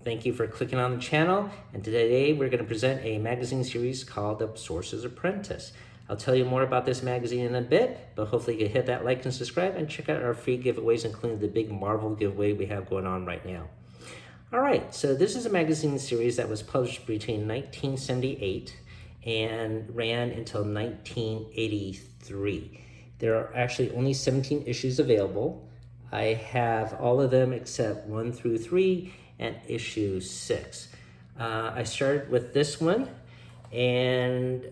Thank you for clicking on the channel, and today we're going to present a magazine series called The Sorcerer's Apprentice. I'll tell you more about this magazine in a bit, but hopefully you can hit that like and subscribe and check out our free giveaways, including the big Marvel giveaway we have going on right now. All right, so this is a magazine series that was published between 1978 and ran until 1983. There are actually only 17 issues available. I have all of them except 1 through 3 and issue 6. I started with this one, and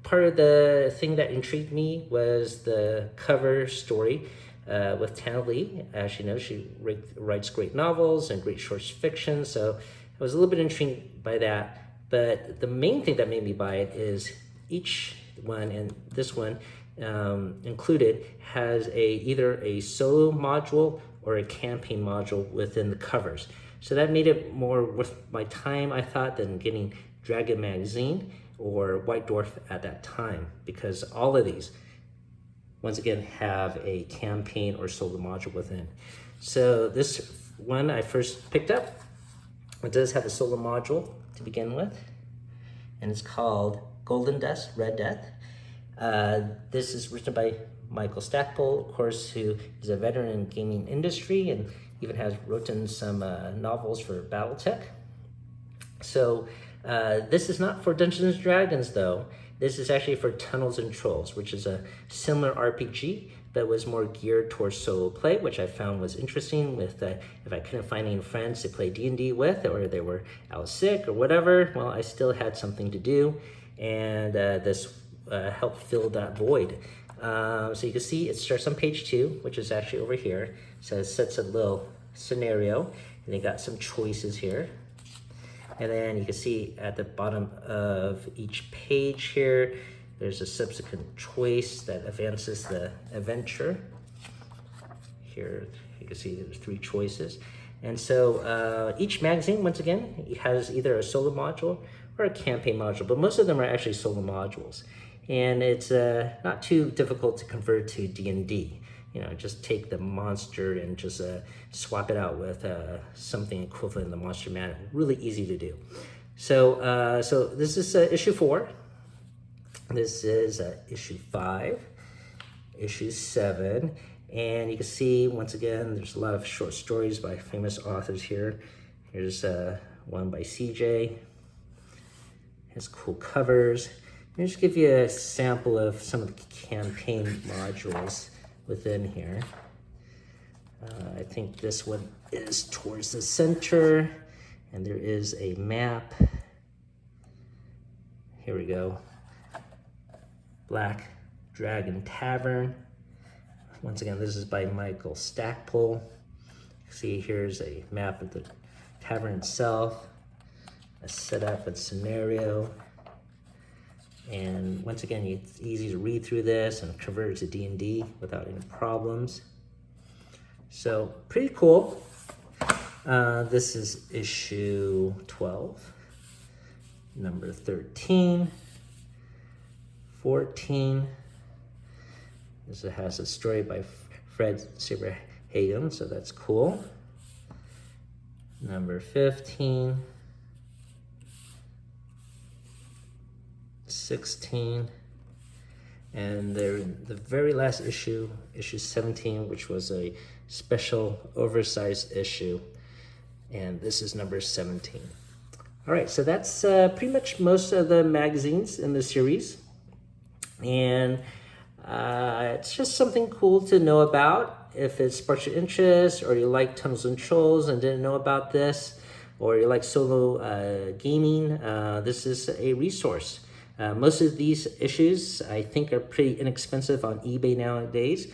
part of the thing that intrigued me was the cover story with Tana Lee. As you know, she writes great novels and great short fiction, so I was a little bit intrigued by that. But the main thing that made me buy it is each one, and this one included, has either a solo module or a campaign module within the covers. So that made it more worth my time, I thought, than getting Dragon Magazine or White Dwarf at that time, because all of these, once again, have a campaign or solo module within. So this one I first picked up. It does have a solo module to begin with, and it's called Golden Dust, Red Death. This is written by Michael Stackpole, of course, who is a veteran in gaming industry and even has written some novels for BattleTech. So this is not for Dungeons & Dragons, though. This is actually for Tunnels & Trolls, which is a similar RPG, but was more geared towards solo play, which I found was interesting. With if I couldn't find any friends to play D&D with, or they were out sick or whatever, well, I still had something to do, and this helped fill that void. So you can see it starts on page 2, which is actually over here. So it sets a little scenario, and they got some choices here. And then you can see at the bottom of each page here, there's a subsequent choice that advances the adventure. Here you can see there's 3 choices. And so each magazine, once again, has either a solo module or a campaign module, but most of them are actually solo modules. And it's not too difficult to convert to D&D. You know, just take the monster and just swap it out with something equivalent in the monster manual. Really easy to do. So, so this is issue 4. This is issue 5, issue 7, and you can see once again there's a lot of short stories by famous authors here. Here's one by CJ. Has cool covers. Let me just give you a sample of some of the campaign modules within here. I think this one is towards the center, and there is a map. Here we go. Black Dragon Tavern. Once again, this is by Michael Stackpole. See, here's a map of the tavern itself, a setup and scenario. And once again, it's easy to read through this and convert it to D&D without any problems. So pretty cool. This is issue 12, number 13, 14. This has a story by Fred Saberhagen, so that's cool. Number 15. 16, and the very last issue, issue 17, which was a special oversized issue, and this is number 17. All right, so that's pretty much most of the magazines in the series, and it's just something cool to know about if it sparks your interest, or you like Tunnels & Trolls and didn't know about this, or you like solo gaming. This is a resource. Most of these issues, I think, are pretty inexpensive on eBay nowadays,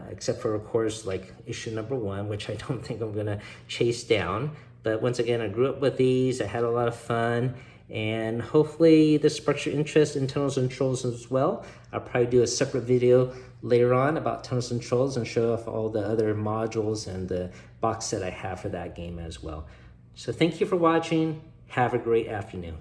except for, of course, like issue number 1, which I don't think I'm going to chase down. But once again, I grew up with these. I had a lot of fun, and hopefully this sparks your interest in Tunnels & Trolls as well. I'll probably do a separate video later on about Tunnels & Trolls and show off all the other modules and the box set I have for that game as well. So thank you for watching. Have a great afternoon.